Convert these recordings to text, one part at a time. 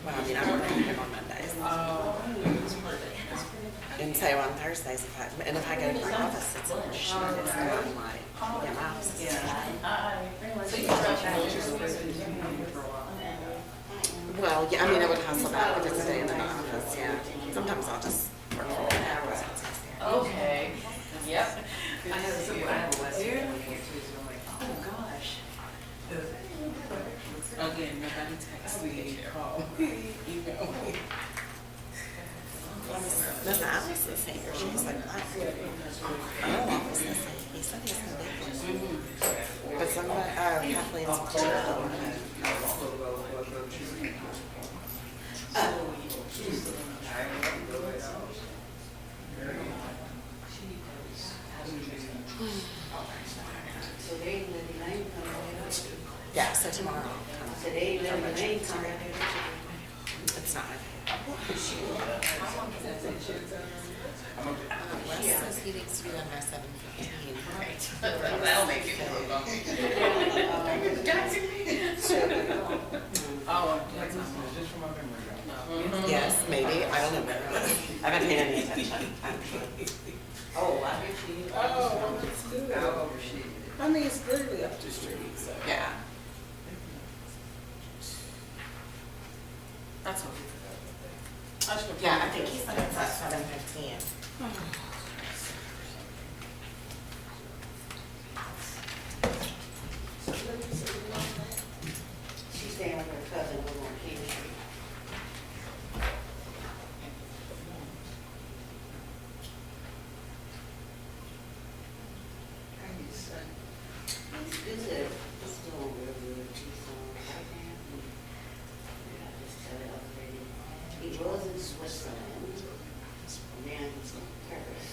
Well, I mean, I work from home on Mondays. And so on Thursdays, if I go to my office, it's not like, yeah, my office is. So you Well, yeah, I mean, I would hustle back if it's a day in the office, yeah. Sometimes I'll just work for an hour. Okay. Yep. I have a oh gosh. Again, nobody texts me, call, email me. Miss Alice is here. She's like, oh, office is here. He said he's going to be here. But somebody, Kathleen's yeah, so tomorrow I'll come. It's not. Les says he needs to be done by 7:15. Right. That'll make it more bumpy. Oh, that's not just from my memory. Yes, maybe. I don't know where it is. I haven't paid any attention. Oh, I hear she. Oh, it's good. I mean, it's literally up the street, so. Yeah. That's okay. Yeah, I think he said it's at 7:15. She's staying with her cousin over on King Street. He's good. He's doing real good. He's right now. I just tell it already. He was in Switzerland, and now he's in Paris.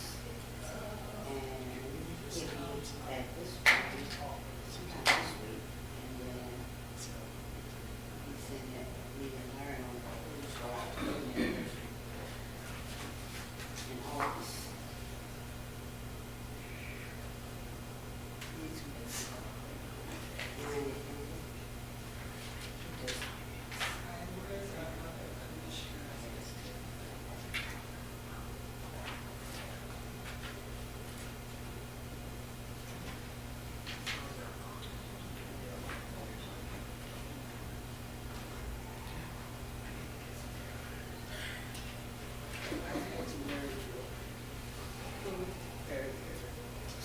And he'll be back this week, sometime this week. And then he said that we can learn on the cruise ride in August. He's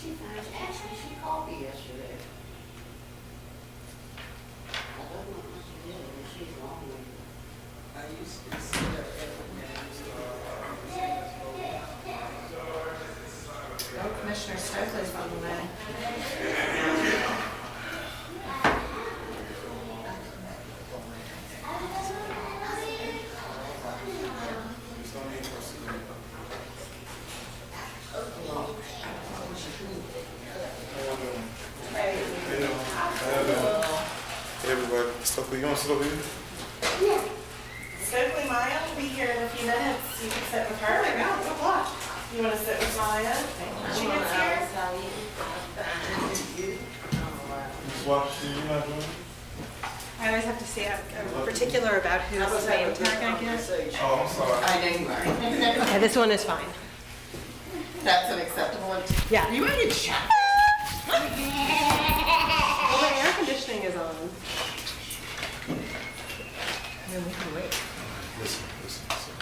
She finds, actually, she called me yesterday. I don't know what she did, but she's long with it. I used to see her every day. Oh, Commissioner Stokely's on the way. Everybody, Stokely, you want to sit over here? Yeah. Stokely Maya will be here in a few minutes. You can sit with her. Right now, it's o'clock. You want to sit with Maya? She gets here? Ms. Washington, you not doing it? I always have to say I'm particular about whose name tag I get. Oh, I'm sorry. I know you are. Okay, this one is fine. That's an acceptable one. Yeah. You want to check? Well, the air conditioning is on. And then we can wait. Listen, listen, listen.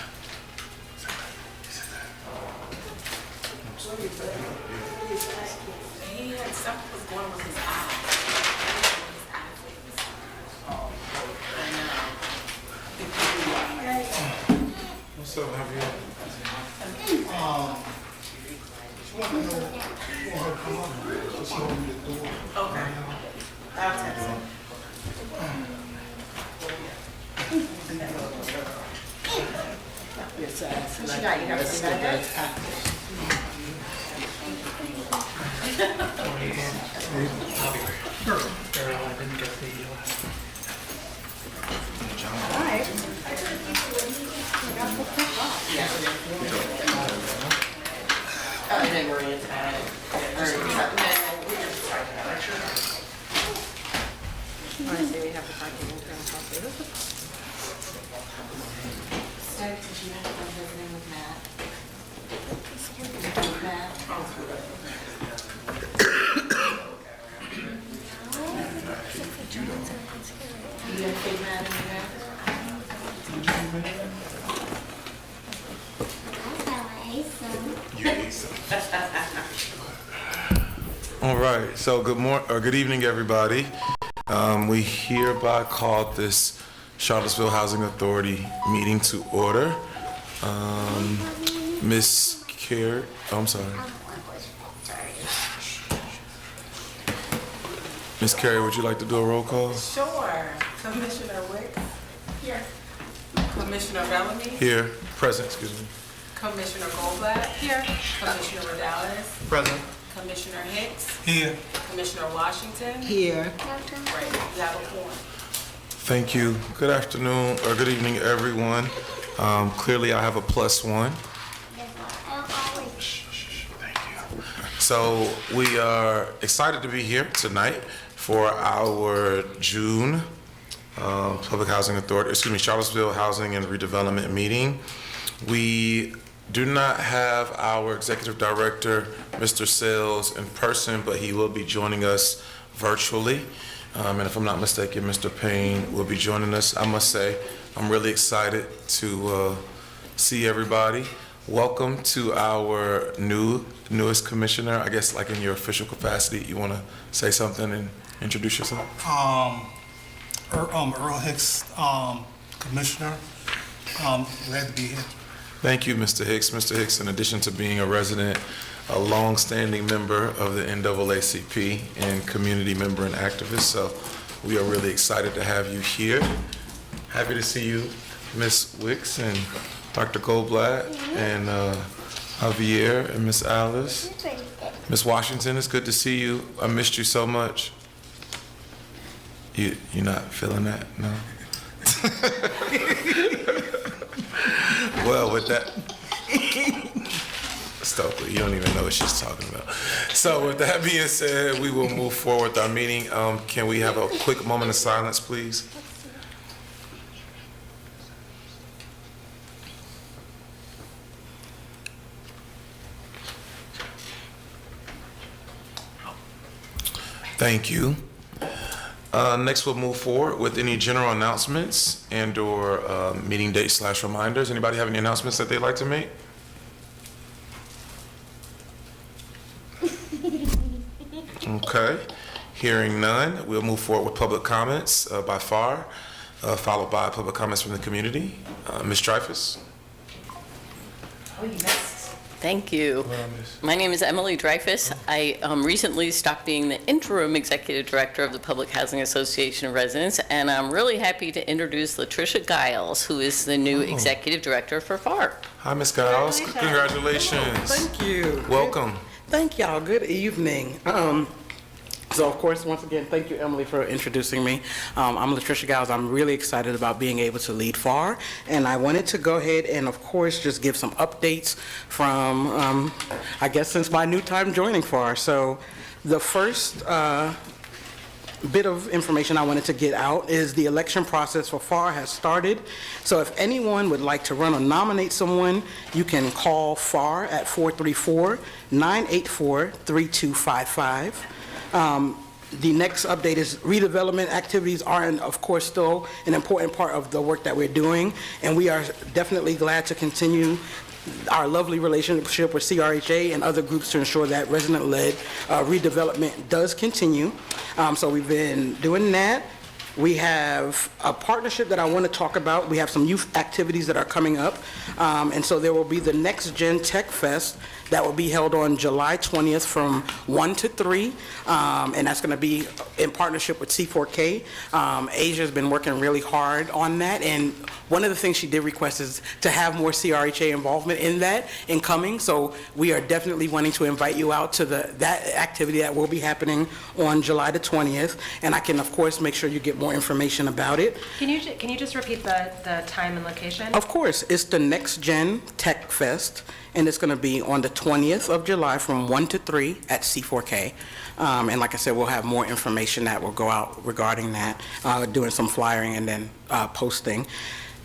He had something was going with his eye. What's up, Javier? Okay. I'll text him. What you got? You have some nuggets? All right. Oh, and then Maria's had it. Or something. We just tried that. I see we have the parking in front of us. All right, so good evening, everybody. We hereby call this Charlottesville Housing Authority meeting to order. Miss Carey, I'm sorry. Miss Carey, would you like to do a roll call? Sure. Commissioner Wicks? Here. Commissioner Bellamy? Here, present, excuse me. Commissioner Goldblatt? Here. Commissioner Morales? Present. Commissioner Hicks? Here. Commissioner Washington? Here. Great, you have a quorum. Thank you. Good afternoon, or good evening, everyone. Clearly, I have a +1. Thank you. So we are excited to be here tonight for our June Charlottesville Housing and Redevelopment meeting. We do not have our Executive Director, Mr. Sales, in person, but he will be joining us virtually. And if I'm not mistaken, Mr. Payne will be joining us. I must say, I'm really excited to see everybody. Welcome to our newest commissioner. I guess like in your official capacity, you want to say something and introduce yourself? Earl Hicks, Commissioner. Glad to be here. Thank you, Mr. Hicks. Mr. Hicks, in addition to being a resident, a long-standing member of the NAACP and community member and activist, so we are really excited to have you here. Happy to see you, Ms. Wicks and Dr. Goldblatt and Javier and Miss Alice. Miss Washington, it's good to see you. I missed you so much. You're not feeling that, no? Well, with that, Stokely, you don't even know what she's talking about. So with that being said, we will move forward with our meeting. Can we have a quick moment of silence, please? Thank you. Next, we'll move forward with any general announcements and/or meeting dates / reminders. Anybody have any announcements that they'd like to make? Okay. Hearing none, we'll move forward with public comments by FAR, followed by public comments from the community. Ms. Dreyfus. Oh, you missed. Thank you. My name is Emily Dreyfus. I recently stopped being the interim executive director of the Public Housing Association of Residents, and I'm really happy to introduce Latricia Giles, who is the new executive director for FAR. Hi, Ms. Giles. Congratulations. Thank you. Welcome. Thank y'all. Good evening. So, of course, once again, thank you, Emily, for introducing me. I'm Latricia Giles. I'm really excited about being able to lead FAR, and I wanted to go ahead and, of course, just give some updates from, I guess, since my new time joining FAR. So, the first bit of information I wanted to get out is the election process for FAR has started. So if anyone would like to run or nominate someone, you can call FAR at 434-984-3255. The next update is redevelopment activities are, of course, still an important part of the work that we're doing, and we are definitely glad to continue our lovely relationship with CRHA and other groups to ensure that resident-led redevelopment does continue. So we've been doing that. We have a partnership that I want to talk about. We have some youth activities that are coming up. And so there will be the Next Gen Tech Fest that will be held on July 20th from 1 to 3. And that's going to be in partnership with C4K. Asia has been working really hard on that. And one of the things she did request is to have more CRHA involvement in that in coming. So we are definitely wanting to invite you out to that activity that will be happening on July the 20th. And I can, of course, make sure you get more information about it. Can you just repeat the time and location? Of course. It's the Next Gen Tech Fest, and it's going to be on the 20th of July from 1 to 3 at C4K. And like I said, we'll have more information that will go out regarding that, doing some flyering, and then posting.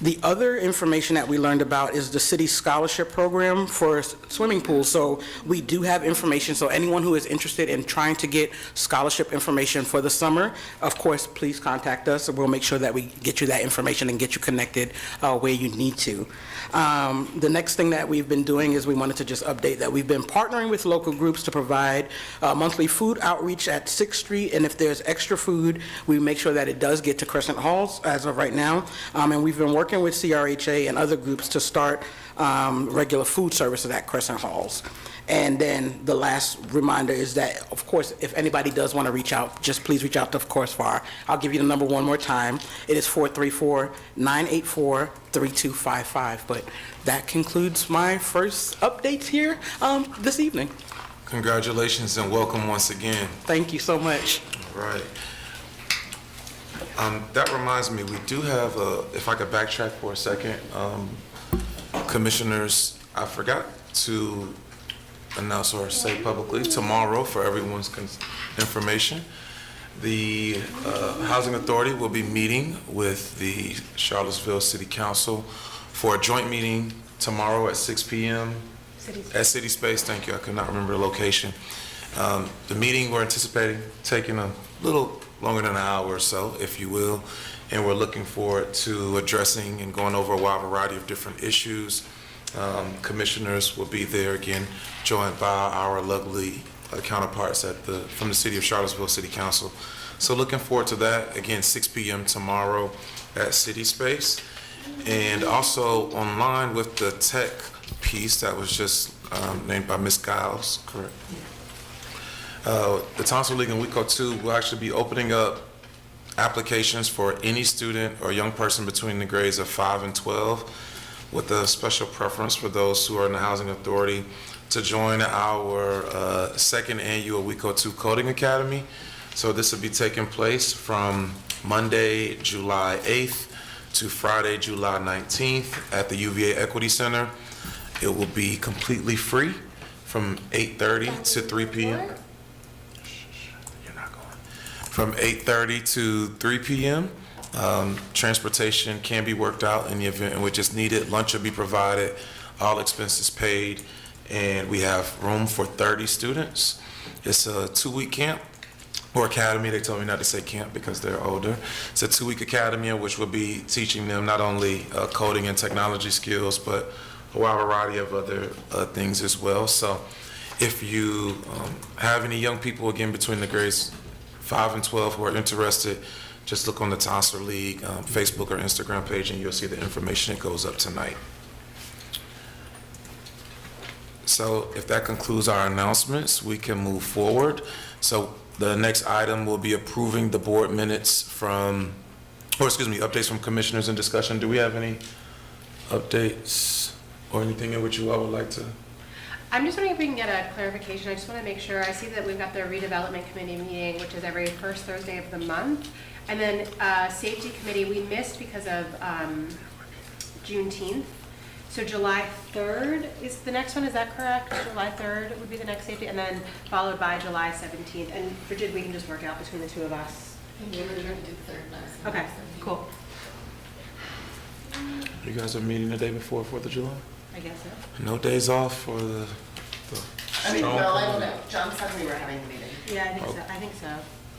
The other information that we learned about is the city scholarship program for swimming pools. So we do have information, so anyone who is interested in trying to get scholarship information for the summer, of course, please contact us, and we'll make sure that we get you that information and get you connected where you need to. The next thing that we've been doing is we wanted to just update that we've been partnering with local groups to provide monthly food outreach at 6th Street, and if there's extra food, we make sure that it does get to Crescent Halls as of right now. And we've been working with CRHA and other groups to start regular food services at Crescent Halls. And then the last reminder is that, of course, if anybody does want to reach out, just please reach out to, of course, FAR. I'll give you the number one more time. It is 434-984-3255. But that concludes my first updates here this evening. Congratulations and welcome once again. Thank you so much. All right. That reminds me, we do have, if I could backtrack for a second, commissioners, I forgot to announce or say publicly, tomorrow, for everyone's information, the Housing Authority will be meeting with the Charlottesville City Council for a joint meeting tomorrow at 6 p.m. at City Space. Thank you, I could not remember the location. The meeting we're anticipating taking a little longer than an hour or so, if you will, and we're looking forward to addressing and going over a wide variety of different issues. Commissioners will be there again, joined by our lovely counterparts from the City of Charlottesville City Council. So looking forward to that, again, 6 p.m. tomorrow at City Space. And also online with the tech piece that was just named by Ms. Giles, correct? The Tonsor League in WECO 2 will actually be opening up applications for any student or young person between the grades of 5 and 12, with a special preference for those who are in the Housing Authority to join our second annual WECO 2 Coding Academy. So this will be taking place from Monday, July 8th to Friday, July 19th at the UVA Equity Center. It will be completely free from 8:30 to 3 p.m. From 8:30 to 3 p.m. Transportation can be worked out in the event in which it's needed. Lunch will be provided, all expenses paid, and we have room for 30 students. It's a 2-week camp or academy. They told me not to say camp because they're older. It's a 2-week academy in which we'll be teaching them not only coding and technology skills, but a wide variety of other things as well. So if you have any young people, again, between the grades 5 and 12 who are interested, just look on the Tonsor League Facebook or Instagram page and you'll see the information that goes up tonight. So if that concludes our announcements, we can move forward. So the next item will be approving the board minutes updates from commissioners in discussion. Do we have any updates or anything in which you all would like to? I'm just wondering if we can get a clarification. I just want to make sure. I see that we've got the redevelopment committee meeting, which is every first Thursday of the month. And then safety committee, we missed because of Juneteenth. So July 3rd is the next one, is that correct? July 3rd would be the next safety, and then followed by July 17th. And Bridget, we can just work it out between the two of us. Okay, cool. You guys are meeting the day before 4th of July? I guess so. No days off for the Well, I don't know. John said we were having a meeting. Yeah, I think so. I think so.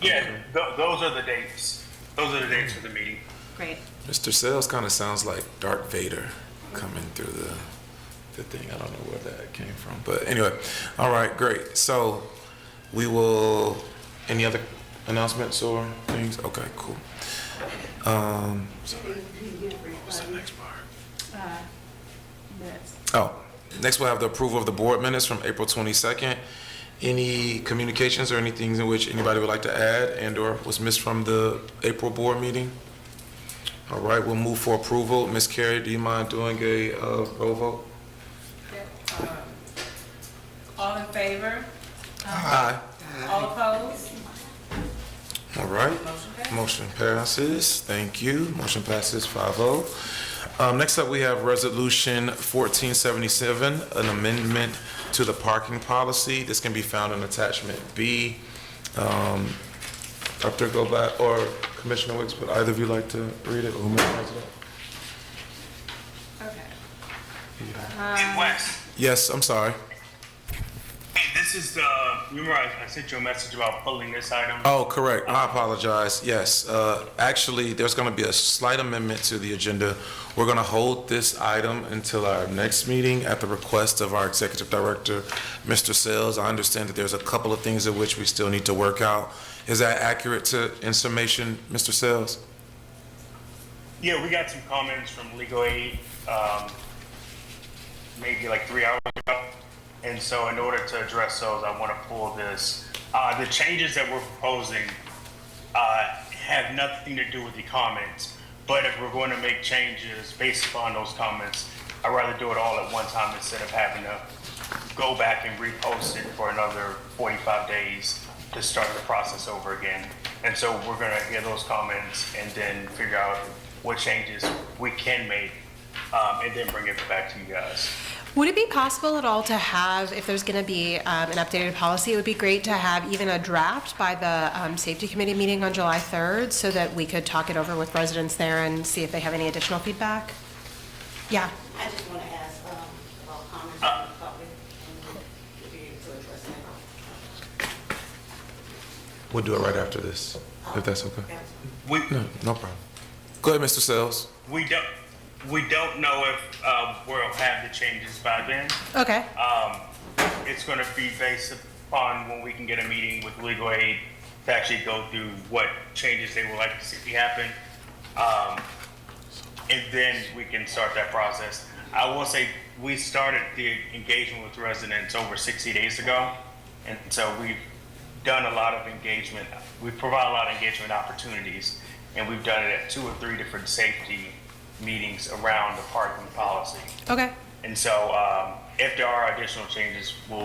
Yeah, those are the dates. Those are the dates for the meeting. Great. Mr. Sales kind of sounds like Darth Vader coming through the thing. I don't know where that came from. But anyway, all right, great. So we will, any other announcements or things? Okay, cool. What's the next part? Minutes. Oh, next we'll have the approval of the board minutes from April 22nd. Any communications or anything in which anybody would like to add and or was missed from the April board meeting? All right, we'll move for approval. Ms. Carey, do you mind doing a roll vote? All in favor? Aye. All opposed? All right, motion passes. Thank you. Motion passes 5-0. Next up, we have Resolution 1477, an amendment to the parking policy. This can be found in attachment B. Dr. Gobat or Commissioner Wicks, would either of you like to read it or memorize it? Okay. And Wes, Yes, I'm sorry. hey, this is the, remember I sent you a message about pulling this item? Oh, correct. I apologize. Yes. Actually, there's going to be a slight amendment to the agenda. We're going to hold this item until our next meeting at the request of our Executive Director, Mr. Sales. I understand that there's a couple of things in which we still need to work out. Is that accurate in summation, Mr. Sales? Yeah, we got some comments from legal aid, maybe like 3 hours ago. And so in order to address those, I want to pull this. The changes that we're proposing have nothing to do with the comments. But if we're going to make changes based upon those comments, I'd rather do it all at one time instead of having to go back and repost it for another 45 days to start the process over again. And so we're going to hear those comments and then figure out what changes we can make and then bring it back to you guys. Would it be possible at all to have, if there's going to be an updated policy, it would be great to have even a draft by the Safety Committee meeting on July 3rd so that we could talk it over with residents there and see if they have any additional feedback? Yeah. I just want to ask about comments from the public and be able to address that. We'll do it right after this, if that's okay. We, No problem. Go ahead, Mr. Sales. we don't know if we'll have the changes by then. Okay. It's going to be based upon when we can get a meeting with legal aid to actually go through what changes they would like to see happen. And then we can start that process. I will say we started the engagement with residents over 60 days ago. And so we've done a lot of engagement. We provide a lot of engagement opportunities, and we've done it at 2 or 3 different safety meetings around the parking policy. Okay. And so if there are additional changes, we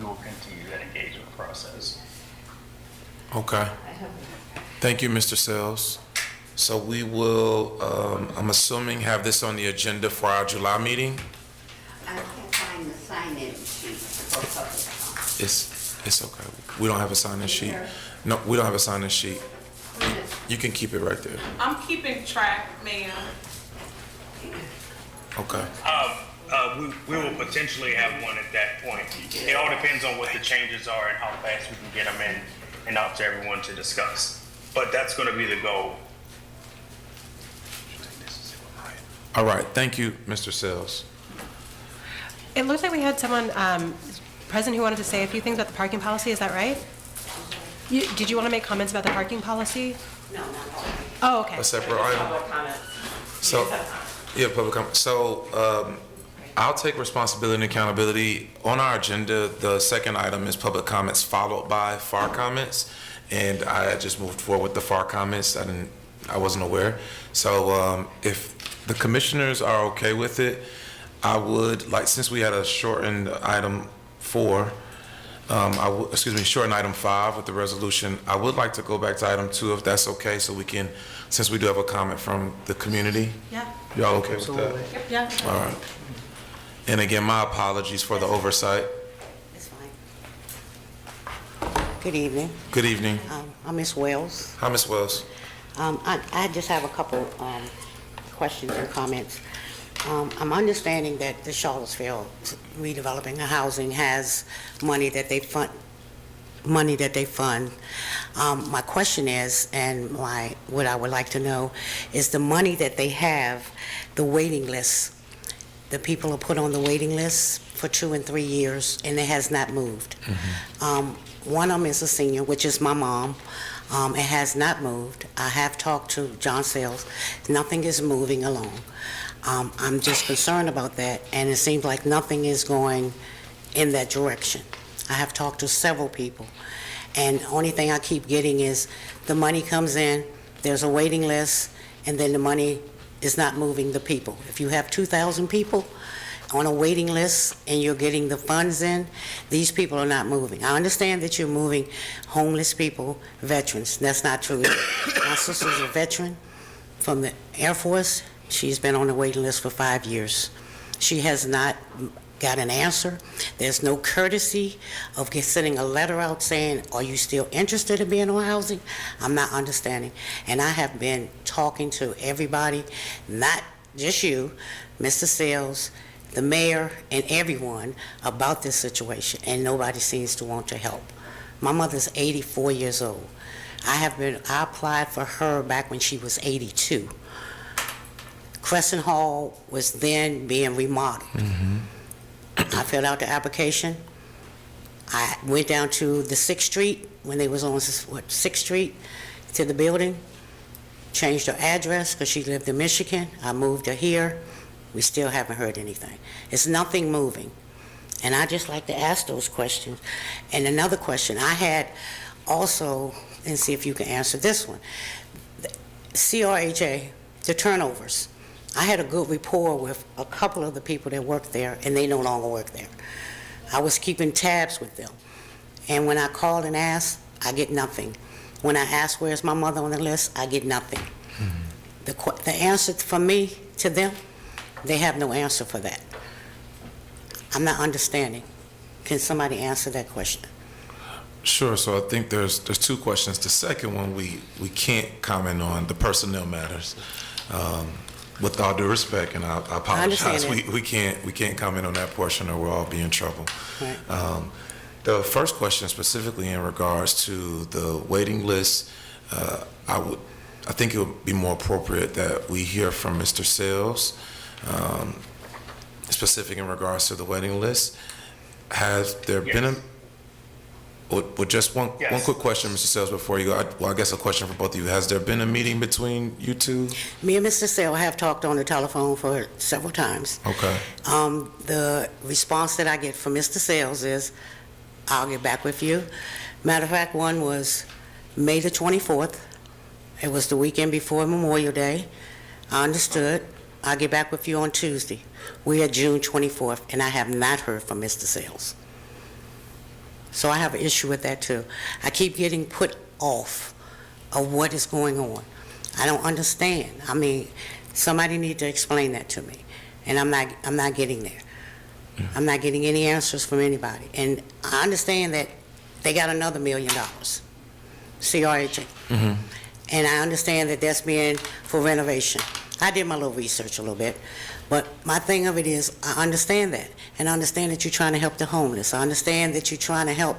will continue that engagement process. Okay. Thank you, Mr. Sales. So we will, I'm assuming, have this on the agenda for our July meeting. I can't find the sign-in sheet for public comment. It's okay. We don't have a sign-in sheet. No, we don't have a sign-in sheet. You can keep it right there. I'm keeping track, ma'am. Okay. We will potentially have one at that point. It all depends on what the changes are and how fast we can get them in and out to everyone to discuss. But that's going to be the goal. All right. Thank you, Mr. Sales. It looks like we had someone present who wanted to say a few things about the parking policy. Is that right? Did you want to make comments about the parking policy? No, not Oh, all. okay. A separate item. So, yeah, public comment. So, I'll take responsibility and accountability. On our agenda, the second item is public comments followed by FAR comments. And I just moved forward with the FAR comments. I wasn't aware. So, if the commissioners are okay with it, I would like, since we had a shortened item 4, shortened item 5 with the resolution, I would like to go back to item 2 if that's okay, so we can, since we do have a comment from the community. Yeah. Y'all okay with that? Yeah. All right. And again, my apologies for the oversight. It's fine. Good evening. Good evening. I'm Miss Wells. Hi, Ms. Wells. I just have a couple questions and comments. I'm understanding that the Charlottesville redeveloping the housing has money that they fund. My question is, and what I would like to know, is the money that they have, the waiting list, the people are put on the waiting list for 2 and 3 years, and it has not moved. One of them is a senior, which is my mom. It has not moved. I have talked to John Sales. Nothing is moving along. I'm just concerned about that, and it seems like nothing is going in that direction. I have talked to several people, and the only thing I keep getting is the money comes in, there's a waiting list, and then the money is not moving the people. If you have 2,000 people on a waiting list and you're getting the funds in, these people are not moving. I understand that you're moving homeless people, veterans. That's not true. My sister's a veteran from the Air Force. She's been on the waiting list for 5 years. She has not got an answer. There's no courtesy of sending a letter out saying, are you still interested in being on housing? I'm not understanding. And I have been talking to everybody, not just you, Mr. Sales, the mayor, and everyone about this situation, and nobody seems to want to help. My mother's 84 years old. I applied for her back when she was 82. Crescent Hall was then being remodeled. I filled out the application. I went down to the 6th Street when they was on 6th Street to the building, changed her address because she lived in Michigan. I moved her here. We still haven't heard anything. It's nothing moving. And I just like to ask those questions. And another question I had also, and see if you can answer this one. CRHA, the turnovers. I had a good rapport with a couple of the people that work there, and they no longer work there. I was keeping tabs with them. And when I called and asked, I get nothing. When I ask where's my mother on the list, I get nothing. The answer for me to them, they have no answer for that. I'm not understanding. Can somebody answer that question? Sure. So I think there's two questions. The second one, we can't comment on the personnel matters. With all due respect, and I apologize, we can't comment on that portion, or we'll all be in trouble. Right. The first question specifically in regards to the waiting list, I think it would be more appropriate that we hear from Mr. Sales, specific in regards to the waiting list. Has there been a with just one quick question, Mr. Sales, before you go? I guess a question for both of you. Has there been a meeting between you two? Me and Mr. Sale have talked on the telephone for several times. Okay. The response that I get from Mr. Sales is, I'll get back with you. Matter of fact, one was May the 24th. It was the weekend before Memorial Day. I understood. I'll get back with you on Tuesday. We are June 24th, and I have not heard from Mr. Sales. So I have an issue with that too. I keep getting put off of what is going on. I don't understand. I mean, somebody need to explain that to me, and I'm not getting there. I'm not getting any answers from anybody. And I understand that they got another $1 million, CRHA. And I understand that that's being for renovation. I did my little research a little bit, but my thing of it is, I understand that, and I understand that you're trying to help the homeless. I understand that you're trying to help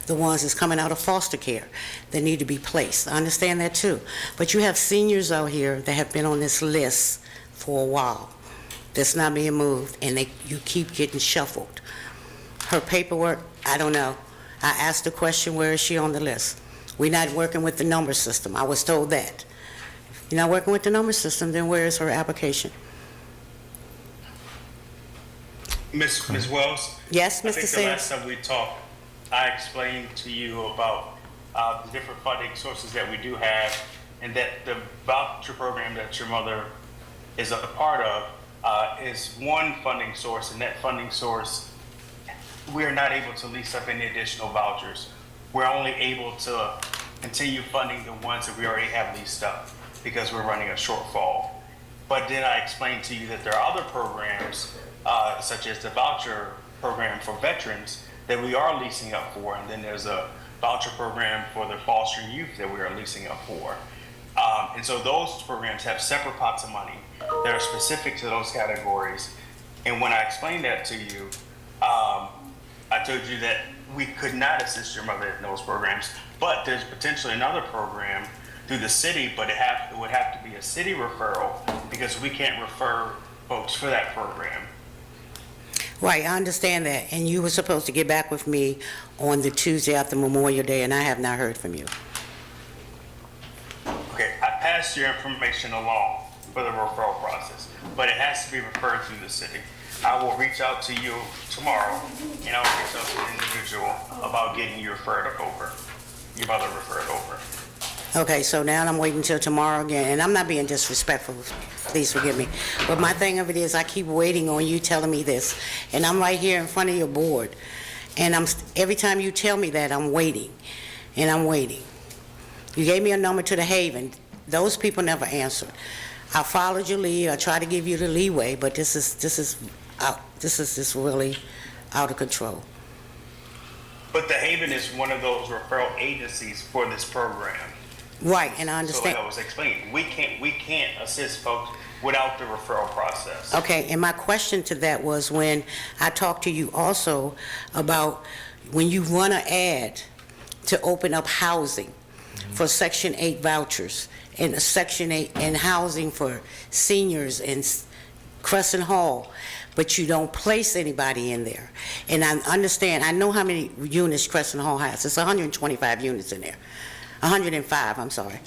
the ones that's coming out of foster care that need to be placed. I understand that too. But you have seniors out here that have been on this list for a while that's not being moved, and you keep getting shuffled. Her paperwork, I don't know. I asked the question, where is she on the list? We're not working with the number system. I was told that. If you're not working with the number system, then where is her application? Ms. Wells? Yes, Mr. I think the Sales? last time we talked, I explained to you about the different funding sources that we do have, and that the voucher program that your mother is a part of is one funding source, and that funding source, we are not able to lease up any additional vouchers. We're only able to continue funding the ones that we already have leased up because we're running a shortfall. But then I explained to you that there are other programs, such as the voucher program for veterans, that we are leasing up for, and then there's a voucher program for the foster youth that we are leasing up for. And so those programs have separate pots of money that are specific to those categories. And when I explained that to you, I told you that we could not assist your mother in those programs, but there's potentially another program through the city, but it would have to be a city referral because we can't refer folks for that program. Right, I understand that, and you were supposed to get back with me on the Tuesday after Memorial Day, and I have not heard from you. Okay, I passed your information along for the referral process, but it has to be referred through the city. I will reach out to you tomorrow, and I'll reach out to the individual about getting you referred over, your mother referred over. Okay, so now I'm waiting until tomorrow again, and I'm not being disrespectful, please forgive me. But my thing of it is, I keep waiting on you telling me this, and I'm right here in front of your board, and every time you tell me that, I'm waiting, and I'm waiting. You gave me a number to the Haven. Those people never answered. I followed your lead. I tried to give you the leeway, but this is out. This is just really out of control. But the Haven is one of those referral agencies for this program. Right, and I So understand. like I was explaining, we can't assist folks without the referral process. Okay, and my question to that was when I talked to you also about when you run an ad to open up housing for Section 8 vouchers and a Section 8 and housing for seniors in Crescent Hall, but you don't place anybody in there. And I understand, I know how many units Crescent Hall has. It's 125 units in there. 105, I'm sorry.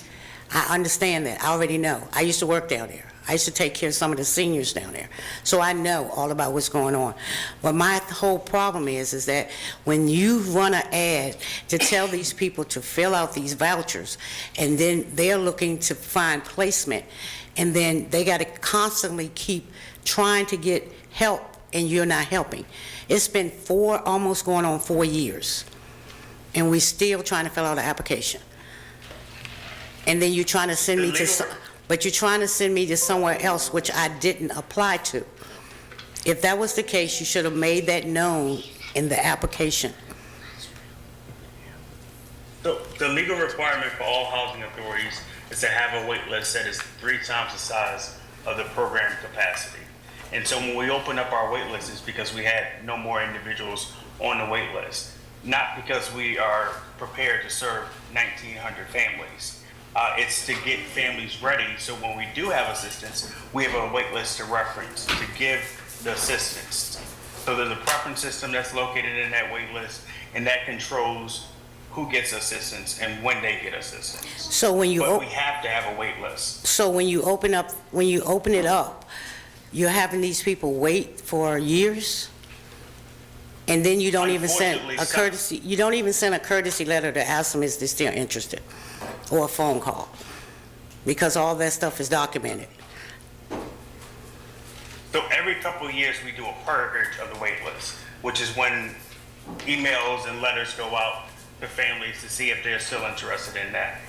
I understand that. I already know. I used to work down there. I used to take care of some of the seniors down there. So I know all about what's going on. But my whole problem is that when you run an ad to tell these people to fill out these vouchers, and then they're looking to find placement, and then they got to constantly keep trying to get help, and you're not helping. It's been almost going on 4 years, and we're still trying to fill out an application. And then you're trying to send me to but you're trying to send me to somewhere else, which I didn't apply to. If that was the case, you should have made that known in the application. So the legal requirement for all housing authorities is to have a wait list that is 3 times the size of the program capacity. And so when we open up our wait list, it's because we had no more individuals on the wait list, not because we are prepared to serve 1,900 families. It's to get families ready, so when we do have assistance, we have a wait list to reference, to give the assistance. So there's a preference system that's located in that wait list, and that controls who gets assistance and when they get assistance. So when you But we have to have a wait list. So when you open it up, you're having these people wait for years? And then you don't even send Unfortunately, a courtesy, you don't even send a courtesy letter to ask them if they're still interested, or a phone call, because all that stuff is documented. So every couple of years, we do a purge of the wait list, which is when emails and letters go out to families to see if they're still interested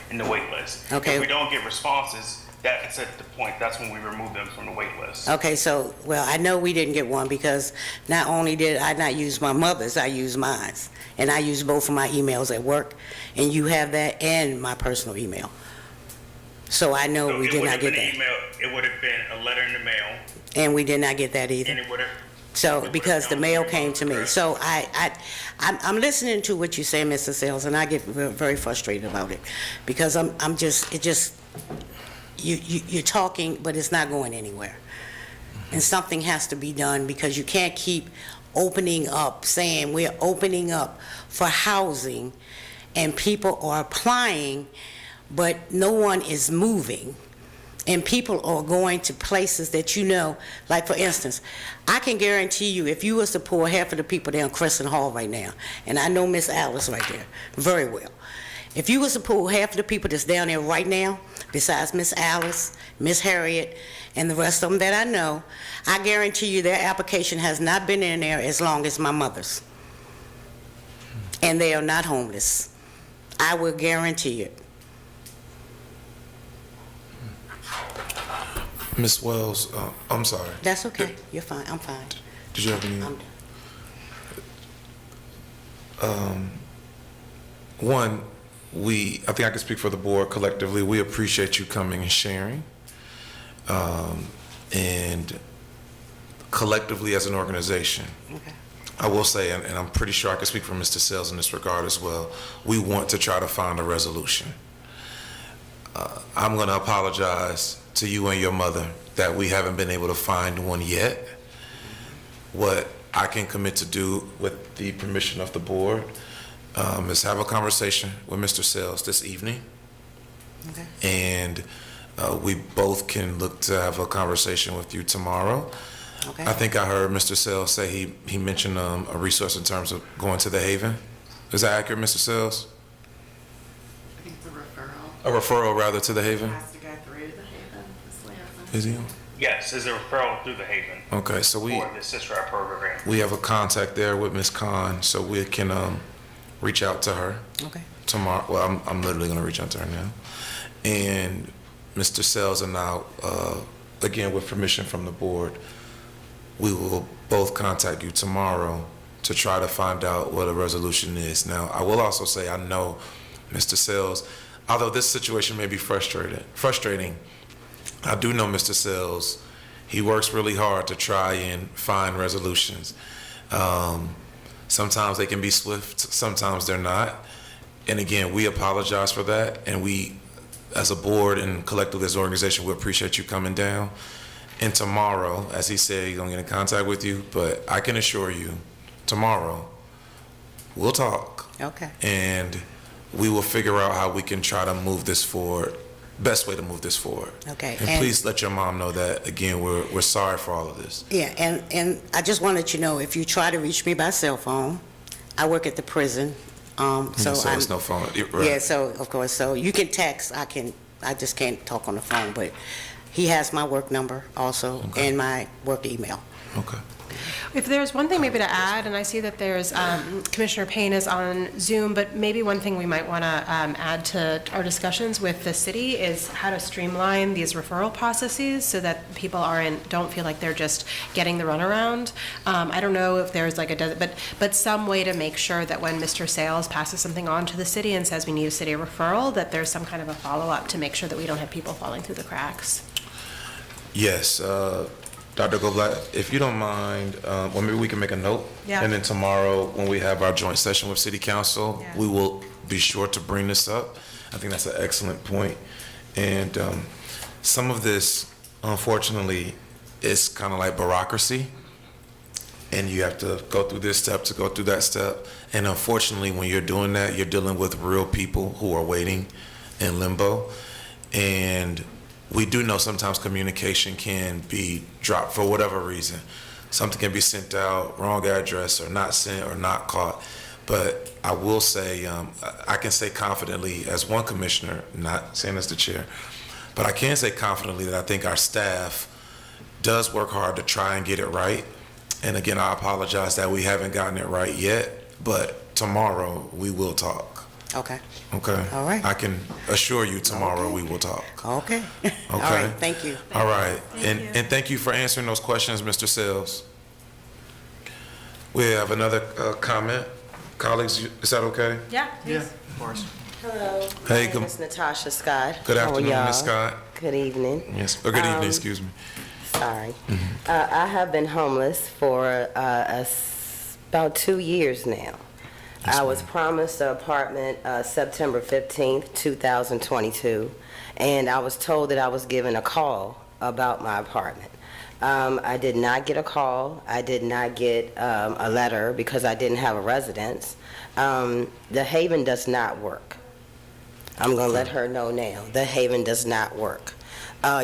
in the wait list. Okay. If we don't get responses, that's at the point, that's when we remove them from the wait list. Okay, so, well, I know we didn't get one because not only did I not use my mother's, I used mine. And I use both of my emails at work, and you have that and my personal email. So I know So we it did would not have get been that. an email, it would have been a letter in the mail, And we did not get that and either. it would have. So, because the mail came to me. So I'm listening to what you say, Mr. Sales, and I get very frustrated about it. Because you're talking, but it's not going anywhere. And something has to be done, because you can't keep opening up, saying we're opening up for housing, and people are applying, but no one is moving. And people are going to places that like for instance, I can guarantee you if you was to pull half of the people down Crescent Hall right now, and I know Miss Alice right there very well. If you was to pull half of the people that's down there right now, besides Miss Alice, Miss Harriet, and the rest of them that I know, I guarantee you their application has not been in there as long as my mother's. And they are not homeless. I will guarantee it. Ms. Wells, I'm sorry. That's okay. You're fine. I'm fine. Did you have any? I'm done. One, I think I can speak for the board collectively. We appreciate you coming and sharing. And collectively as an organization, Okay. I will say, and I'm pretty sure I can speak for Mr. Sales in this regard as well, we want to try to find a resolution. I'm going to apologize to you and your mother that we haven't been able to find one yet. What I can commit to do with the permission of the board is have a conversation with Mr. Sales this evening. Okay. And we both can look to have a conversation with you tomorrow. Okay. I think I heard Mr. Sales say he mentioned a resource in terms of going to the Haven. Is that accurate, Mr. Sales? I think it's a referral. A referral rather to the Haven? Has to go through the Haven, this way I Is he? Yes, there's a referral through the Haven Okay, so for the Sister Act program. we have a contact there with Ms. Khan, so we can reach out to her Okay. tomorrow. Well, I'm literally going to reach out to her now. And Mr. Sales and I, again, with permission from the board, we will both contact you tomorrow to try to find out what a resolution is. Now, I will also say, I know Mr. Sales, although this situation may be frustrating, I do know Mr. Sales. He works really hard to try and find resolutions. Sometimes they can be swift, sometimes they're not. And again, we apologize for that, and we, as a board and collectively as an organization, we appreciate you coming down. And tomorrow, as he said, he's gonna get in contact with you, but I can assure you, tomorrow, we'll talk. Okay. And we will figure out how we can try to move this forward, best way to move this forward. Okay. And please let your mom know that, again, we're sorry for all of this. Yeah, and I just want to let you know, if you try to reach me by cell phone, I work at the prison, so it's no phone. Right. Yeah, so, of course, so you can text, I just can't talk on the phone, but he has my work number also, and my work email. Okay. If there's one thing maybe to add, and I see that there's, Commissioner Payne is on Zoom, but maybe one thing we might want to add to our discussions with the city is how to streamline these referral processes so that people don't feel like they're just getting the runaround. I don't know if there's like but some way to make sure that when Mr. Sales passes something on to the city and says we need a city referral, that there's some kind of a follow-up to make sure that we don't have people falling through the cracks. Yes, Dr. Goblat, if you don't mind, well, maybe we can make a note. Yeah. And then tomorrow, when we have our joint session with City Council, Yeah. we will be sure to bring this up. I think that's an excellent point. And some of this, unfortunately, is kind of like bureaucracy. And you have to go through this step to go through that step. And unfortunately, when you're doing that, you're dealing with real people who are waiting in limbo. And we do know sometimes communication can be dropped for whatever reason. Something can be sent out, wrong address, or not sent, or not caught. But I will say, I can say confidently as one commissioner, not saying as the chair, but I can say confidently that I think our staff does work hard to try and get it right. And again, I apologize that we haven't gotten it right yet, but tomorrow we will talk. Okay. Okay. All right. I can assure you tomorrow we will talk. Okay. Okay. All right, thank you. All right. And thank you for answering those questions, Mr. Sales. We have another comment. Colleagues, is that okay? Yeah, please. Of course. Hello. Hey, My name is Natasha Scott. Good How are afternoon, y'all? Ms. Scott. Good evening. Yes. Or good evening, excuse me. Sorry. I have been homeless for about 2 years now. Yes, I was ma'am. promised an apartment September 15th, 2022, and I was told that I was given a call about my apartment. I did not get a call. I did not get a letter because I didn't have a residence. The Haven does not work. I'm going to let her know now. The Haven does not work.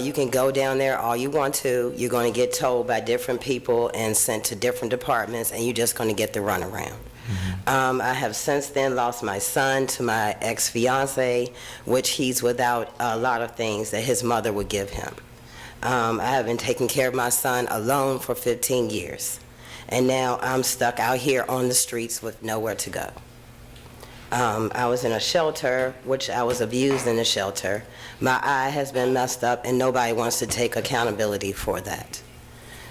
You can go down there all you want to. You're going to get told by different people and sent to different departments, and you're just going to get the runaround. I have since then lost my son to my ex-fiance, which he's without a lot of things that his mother would give him. I have been taking care of my son alone for 15 years, and now I'm stuck out here on the streets with nowhere to go. I was in a shelter, which I was abused in the shelter. My eye has been messed up, and nobody wants to take accountability for that.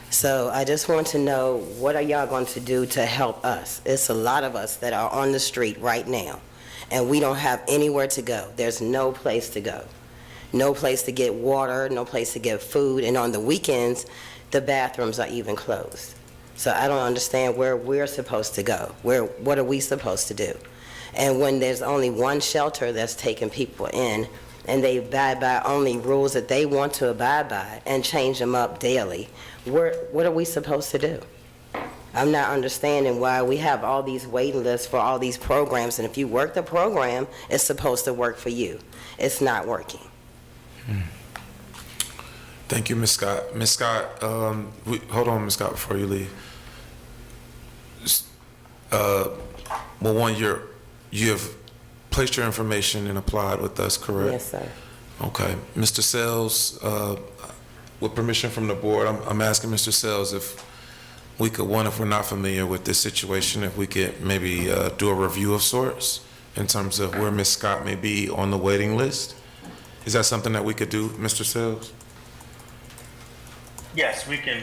So I just want to know, what are y'all going to do to help us? It's a lot of us that are on the street right now, and we don't have anywhere to go. There's no place to go. No place to get water, no place to get food, and on the weekends, the bathrooms are even closed. So I don't understand where we're supposed to go. What are we supposed to do? And when there's only one shelter that's taking people in, and they abide by only rules that they want to abide by and change them up daily, what are we supposed to do? I'm not understanding why we have all these waiting lists for all these programs, and if you work the program, it's supposed to work for you. It's not working. Thank you, Ms. Scott. Ms. Scott, hold on, Ms. Scott, before you leave. Well, one, you have placed your information and applied with us, correct? Yes, sir. Okay. Mr. Sales, with permission from the board, I'm asking Mr. Sales if we could, one, if we're not familiar with this situation, if we could maybe do a review of sorts in terms of where Ms. Scott may be on the waiting list. Is that something that we could do, Mr. Sales? Yes, we can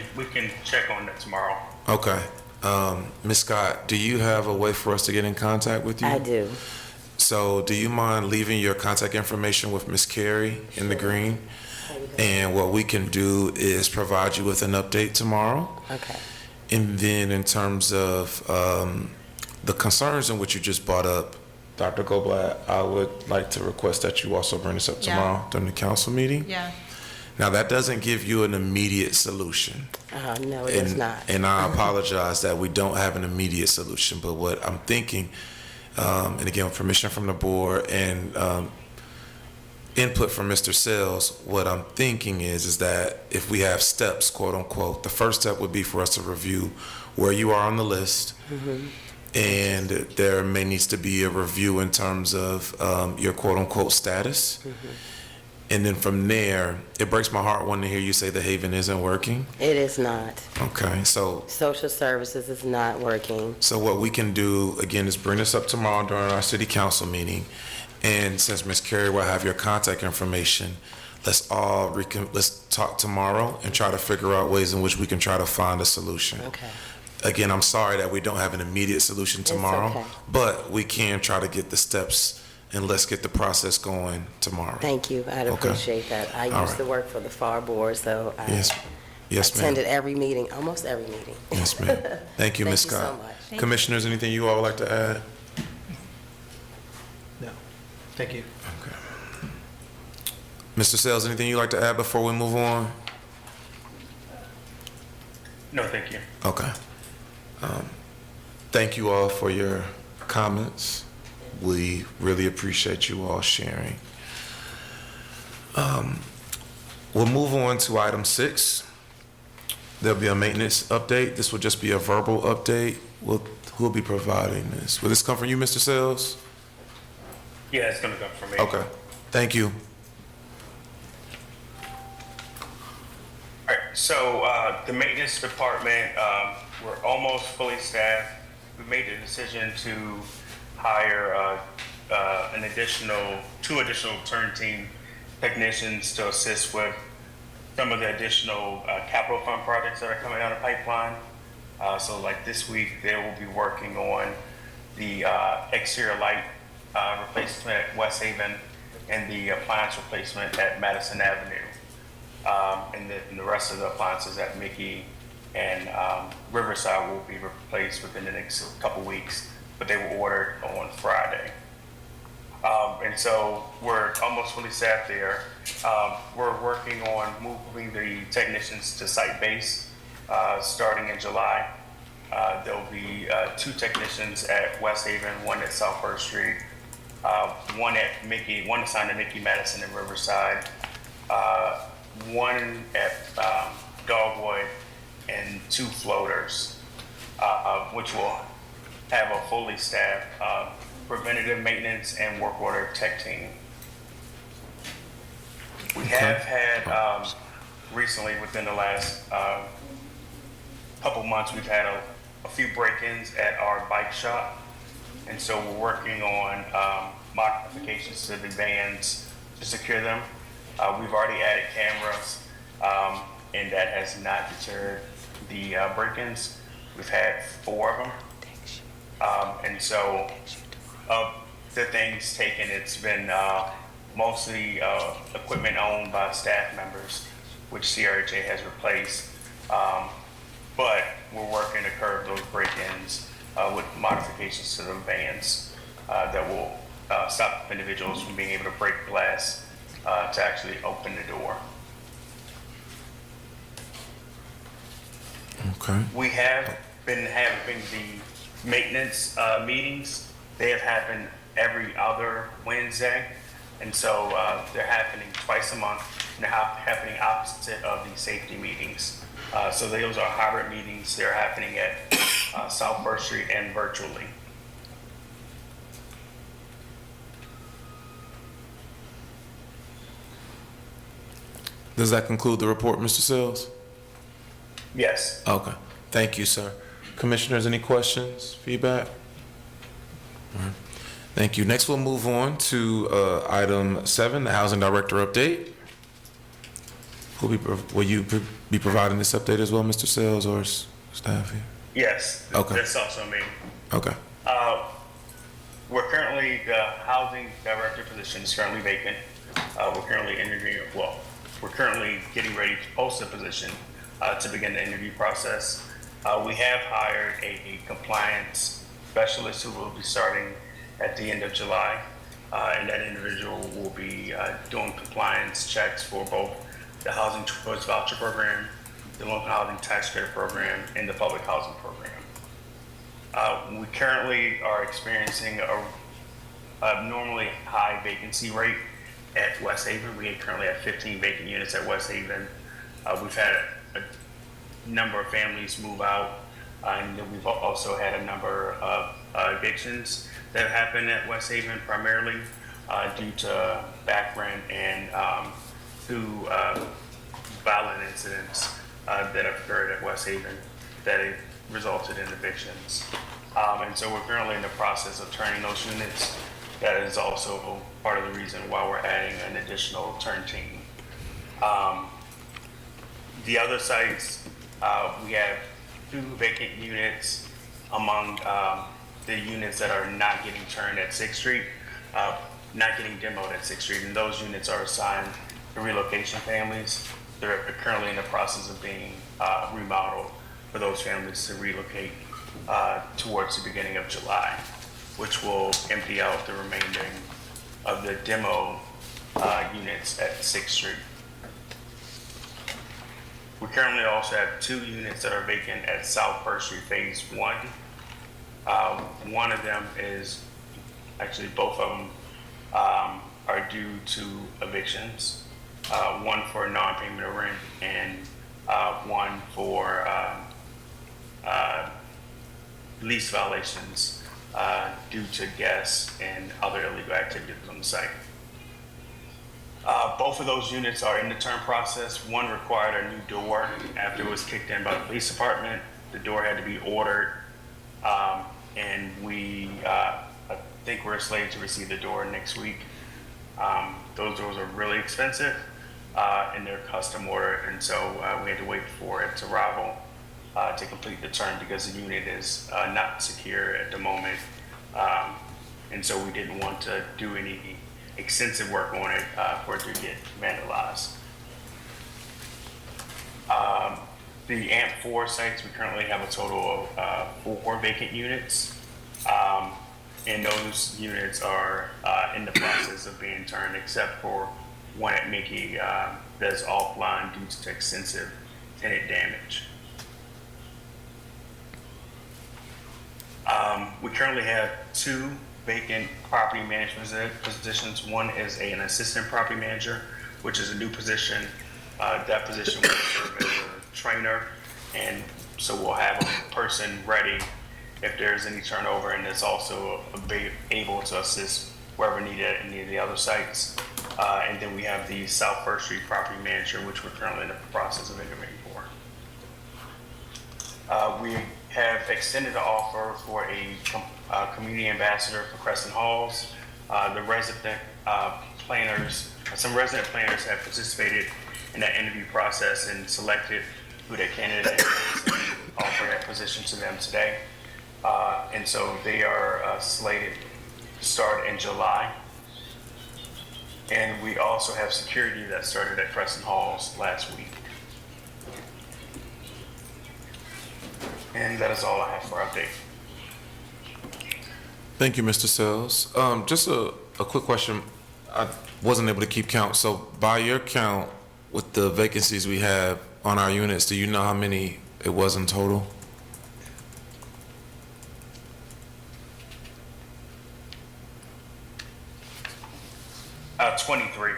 check on that tomorrow. Okay. Ms. Scott, do you have a way for us to get in contact with you? I do. So do you mind leaving your contact information with Ms. Carey in the green? And what we can do is provide you with an update tomorrow. Okay. And then in terms of the concerns in which you just brought up, Dr. Goldblatt, I would like to request that you also bring this up Yeah. tomorrow during the council meeting. Yeah. Now, that doesn't give you an immediate solution. No, it is And- not. And I apologize that we don't have an immediate solution, but what I'm thinking, and again, with permission from the board and input from Mr. Sales, what I'm thinking is that if we have steps, quote unquote, the first step would be for us to review where you are on the list. And there may needs to be a review in terms of your quote unquote status. And then from there, it breaks my heart wanting to hear you say the Haven isn't working. It is not. Okay, so Social services is not working. what we can do, again, is bring this up tomorrow during our city council meeting. And since Ms. Carey will have your contact information, let's talk tomorrow and try to figure out ways in which we can try to find a solution. Okay. Again, I'm sorry that we don't have an immediate solution tomorrow, okay. but we can try to get the steps and let's get the process going tomorrow. Thank you. I'd Okay. appreciate that. I All used right. to work for the FAR board, so I Yes, yes, ma'am. attended every meeting, almost every meeting. Yes, ma'am. Thank you, Ms. Thank you so Scott. much. Commissioners, anything you all would like to add? No, thank you. Okay. Mr. Sales, anything you'd like to add before we move on? No, thank you. Okay. Thank you all for your comments. We really appreciate you all sharing. We'll move on to item 6. There'll be a maintenance update. This will just be a verbal update. Who'll be providing this? Will this come from you, Mr. Sales? Yeah, it's gonna come from me. Okay. Thank you. All right, so the maintenance department, we're almost fully staffed. We made the decision to hire two additional turn team technicians to assist with some of the additional capital fund projects that are coming down the pipeline. So like this week, they will be working on the exterior light replacement at West Haven and the appliance replacement at Madison Avenue. And the rest of the appliances at Mickey and Riverside will be replaced within the next couple weeks, but they were ordered on Friday. And so we're almost fully staffed there. We're working on moving the technicians to site base starting in July. There'll be 2 technicians at West Haven, 1 at South First Street, 1 at Mickey, 1 assigned to Mickey, Madison, and Riverside, 1 at Dogwood, and 2 floaters, which will have a fully staffed preventative maintenance and work order tech team. We have had recently, within the last couple months, we've had a few break-ins at our bike shop, and so we're working on modifications to the vans to secure them. We've already added cameras, and that has not deterred the break-ins. We've had 4 of them. And so of the things taken, it's been mostly equipment owned by staff members, which CRHA has replaced. But we're working to curb those break-ins with modifications to the vans that will stop individuals from being able to break glass to actually open the door. Okay. We have been having the maintenance meetings. They have happened every other Wednesday. And so they're happening twice a month, and they're happening opposite of the safety meetings. So those are hybrid meetings. They're happening at South First Street and virtually. Does that conclude the report, Mr. Sales? Yes. Okay. Thank you, sir. Commissioners, any questions, feedback? All right. Thank you. Next, we'll move on to item 7, the Housing Director update. Will you be providing this update as well, Mr. Sales, or staff here? Yes, Okay. that's also me. Okay. We're currently, the housing director position is currently vacant. We're currently interviewing, well, we're currently getting ready to post the position to begin the interview process. We have hired a compliance specialist who will be starting at the end of July. And that individual will be doing compliance checks for both the Housing Choice Voucher Program, the Local Housing Tax Credit Program, and the Public Housing Program. We currently are experiencing a abnormally high vacancy rate at West Haven. We currently have 15 vacant units at West Haven. We've had a number of families move out, and then we've also had a number of evictions that happened at West Haven, primarily due to back rent and through violent incidents that occurred at West Haven that it resulted in evictions. And so we're currently in the process of turning those units. That is also part of the reason why we're adding an additional turn team. The other sites, we have 2 vacant units among the units that are not getting turned at 6th Street, not getting demoed at 6th Street, and those units are assigned to relocation families. They're currently in the process of being remodeled for those families to relocate towards the beginning of July, which will empty out the remaining of the demo units at 6th Street. We currently also have 2 units that are vacant at South First Street Phase 1. One of them is, actually both of them are due to evictions. One for non-payment of rent and one for lease violations due to guests and other illegal activities on the site. Both of those units are in the turn process. One required a new door after it was kicked in by the police department. The door had to be ordered, and I think we're slated to receive the door next week. Those doors are really expensive, and they're custom ordered, and so we had to wait for its arrival to complete the turn because the unit is not secure at the moment, and so we didn't want to do any extensive work on it for it to get vandalized. The AMP4 sites, we currently have a total of 4 vacant units, and those units are in the process of being turned, except for one at Mickey that's offline due to extensive tenant damage. We currently have 2 vacant property management positions. One is an assistant property manager, which is a new position. That position will serve as a trainer, and so we'll have a person ready if there's any turnover, and it's also able to assist wherever needed at any of the other sites. And then we have the South First Street property manager, which we're currently in the process of interviewing for. We have extended the offer for a community ambassador for Crescent Halls. The resident planners, some resident planners have participated in that interview process and selected who their candidate is and offer that position to them today. And so they are slated to start in July. And we also have security that started at Crescent Halls last week. And that is all I have for update. Thank you, Mr. Sells. Just a quick question. I wasn't able to keep count. So by your count, with the vacancies we have on our units, do you know how many it was in total? Uh, 23.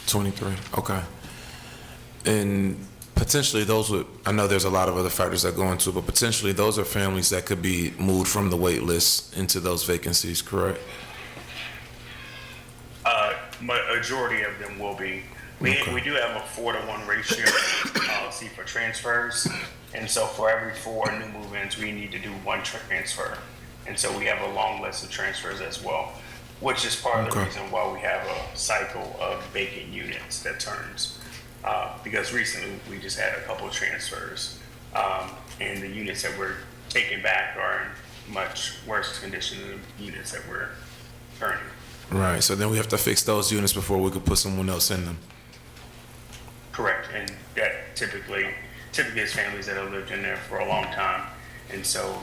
23, okay. And potentially those would, I know there's a lot of other factors that go into it, but potentially those are families that could be moved from the wait list into those vacancies, correct? Majority of them will be. We do have a 4-to-1 ratio policy for transfers, and so for every 4 new move-ins, we need to do 1 transfer. And so we have a long list of transfers as well, which is part of the reason why we have a cycle of vacant units that turns. because recently we just had a couple of transfers, and the units that we're taking back are in much worse condition than the units that we're turning. Right, so then we have to fix those units before we could put someone else in them. Correct, and that typically is families that have lived in there for a long time, and so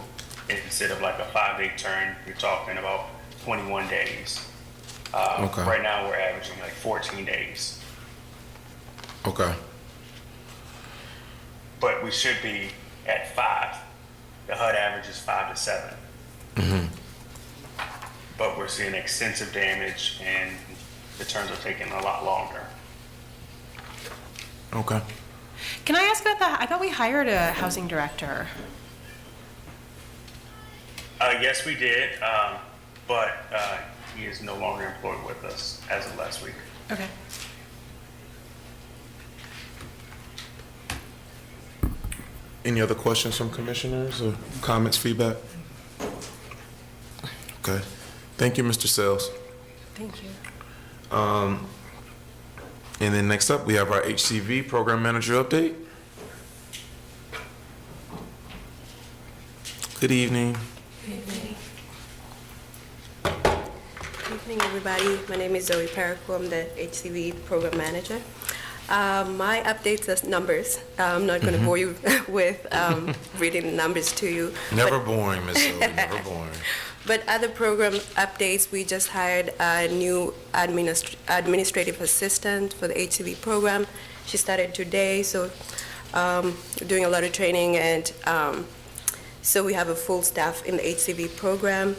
instead of like a 5-day turn, you're talking about 21 days. Okay. Right now, we're averaging like 14 days, Okay. but we should be at 5. The HUD average is 5 to 7. But we're seeing extensive damage, and the turns are taking a lot longer. Okay. Can I ask about that? I thought we hired a housing director. Yes, we did, but he is no longer employed with us as of last week. Okay. Any other questions from commissioners or comments, feedback? Okay. Thank you, Mr. Sales. Thank you. And then next up, we have our HCV Program Manager update. Good evening. Good evening, everybody. My name is Zoe Paraco. I'm the HCV Program Manager. My updates are numbers. I'm not going to bore you with reading the numbers to you. Never boring, Ms. Zoe, never boring. But other program updates, we just hired a new administrative assistant for the HCV program. She started today, so doing a lot of training, and so we have a full staff in the HCV program.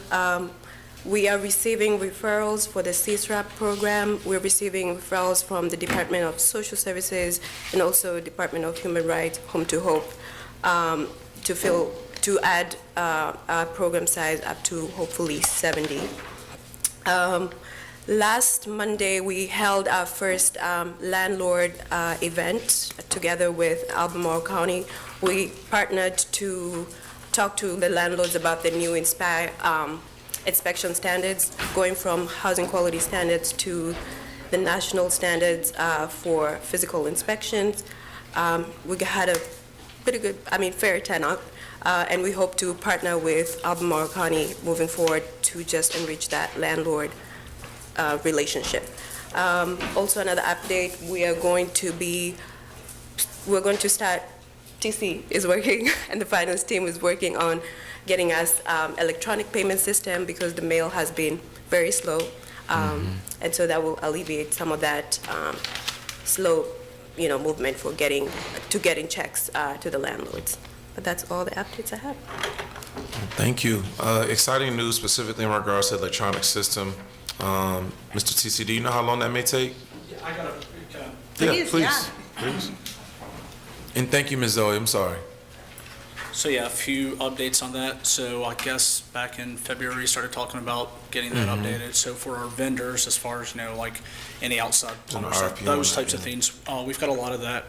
We are receiving referrals for the CSRAP program. We're receiving referrals from the Department of Social Services and also Department of Human Rights, Home to Hope, to add our program size up to hopefully 70. Last Monday, we held our first landlord event together with Albemarle County. We partnered to talk to the landlords about the new inspection standards, going from housing quality standards to the national standards for physical inspections. We had a pretty good, fair turnout, and we hope to partner with Albemarle County moving forward to just enrich that landlord relationship. Also, another update, we're going to start, TC is working and the finance team is working on getting us electronic payment system because the mail has been very slow. And so that will alleviate some of that slow, movement for getting checks to the landlords. But that's all the updates I have. Thank you. Exciting news specifically in regards to the electronic system. Mr. TC, do you know how long that may take? Yeah, I got Yeah, Please, please. yeah. Please. And thank you, Ms. Zoe. I'm sorry. So yeah, a few updates on that. So I guess back in February, started talking about getting that updated. So for our vendors, as far as, like any outside plumbers, RFP those on that, types of things, we've got a lot of that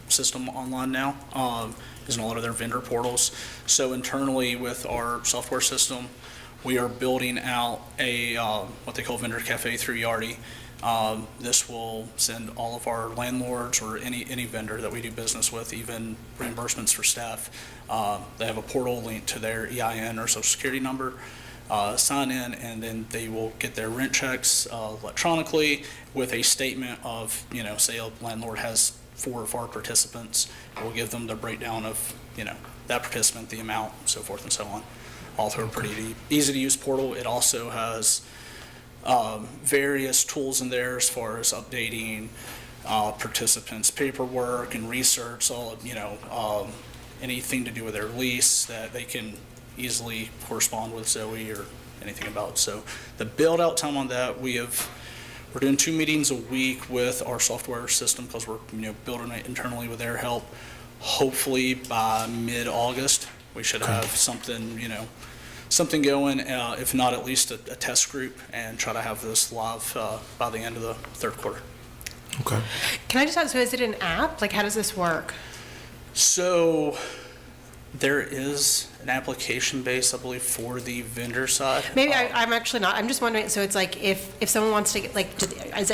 system online now, is in a lot of their vendor portals. So internally with our software system, we are building out a, what they call Vendor Cafe through Yardi. This will send all of our landlords or any vendor that we do business with, even reimbursements for staff. They have a portal linked to their EIN or social security number, sign in, and then they will get their rent checks electronically with a statement of, say a landlord has 4 of our participants. We'll give them the breakdown of, that participant, the amount, so forth and so on. All through a pretty easy to use portal. It also has various tools in there as far as updating participants' paperwork and research, all anything to do with their lease that they can easily correspond with Zoe or anything about. So the build out time on that, we're doing 2 meetings a week with our software system because we're building it internally with their help. Hopefully by mid-August we should have something something going, if not at least a test group, and try to have this live by the end of the 3rd quarter. Okay. Can I just ask, so is it an app? Like, how does this work? So there is an application base, I believe, for the vendor side. Maybe I'm actually not, I'm just wondering, so it's like, if someone wants to get, like,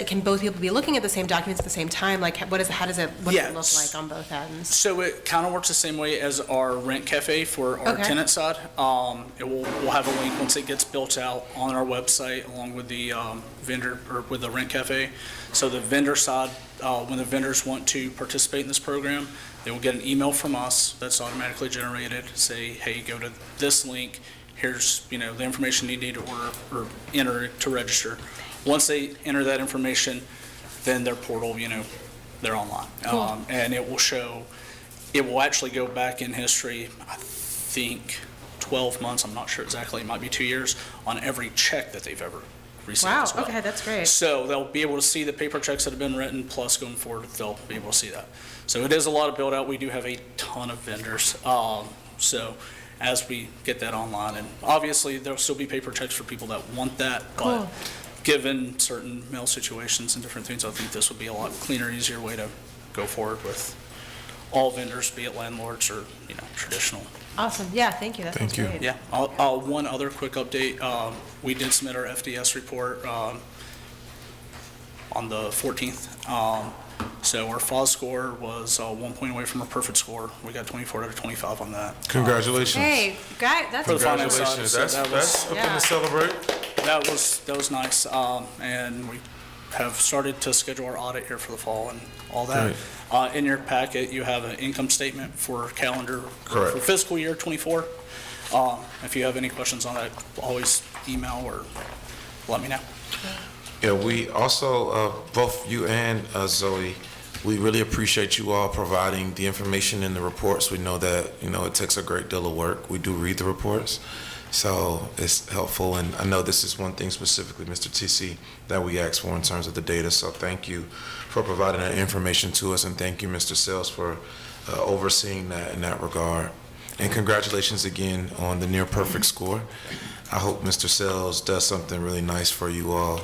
can both people be looking at the same documents at the same time? Like, what does it look Yes. like on both ends? So it kind of works the same way as our rent cafe for our Okay. tenant side. We'll have a link once it gets built out on our website along with the vendor, or with the rent cafe. So the vendor side, when the vendors want to participate in this program, they will get an email from us that's automatically generated, say, hey, go to this link, here's, the information you need to order or enter to register. Once they enter that information, then their portal, they're online. Cool. And it will actually go back in history, I think 12 months, I'm not sure exactly, it might be 2 years, on every check that they've ever received Wow, as well. okay, that's great. So they'll be able to see the paper checks that have been written, plus going forward, they'll be able to see that. So it is a lot of build out. We do have a ton of vendors. So as we get that online, and obviously there'll still be paper checks for people that want that, but Cool. given certain mail situations and different things, I think this would be a lot cleaner, easier way to go forward with all vendors, be it landlords or, traditional. Awesome, yeah, thank you, that sounds Thank great. Yeah, one other quick update. We did submit our FDS report on the 14th. So our FOS score was 1 point away from a perfect score. We got 24 out of 25 on that. Congratulations. Hey, guy, that's For the finance side, Congratulations. so That's that was- something Yeah. to celebrate. That was nice. And we have started to schedule our audit here for the fall and all that. In your packet, you have an income statement for calendar Correct. for fiscal year '24. If you have any questions on that, always email or let me know. Yeah, we also, both you and Zoe, we really appreciate you all providing the information in the reports. We know that, it takes a great deal of work. We do read the reports, so it's helpful. And I know this is one thing specifically, Mr. TC, that we asked for in terms of the data. So thank you for providing that information to us, and thank you, Mr. Sales, for overseeing that in that regard. And congratulations again on the near perfect score. I hope Mr. Sales does something really nice for you all.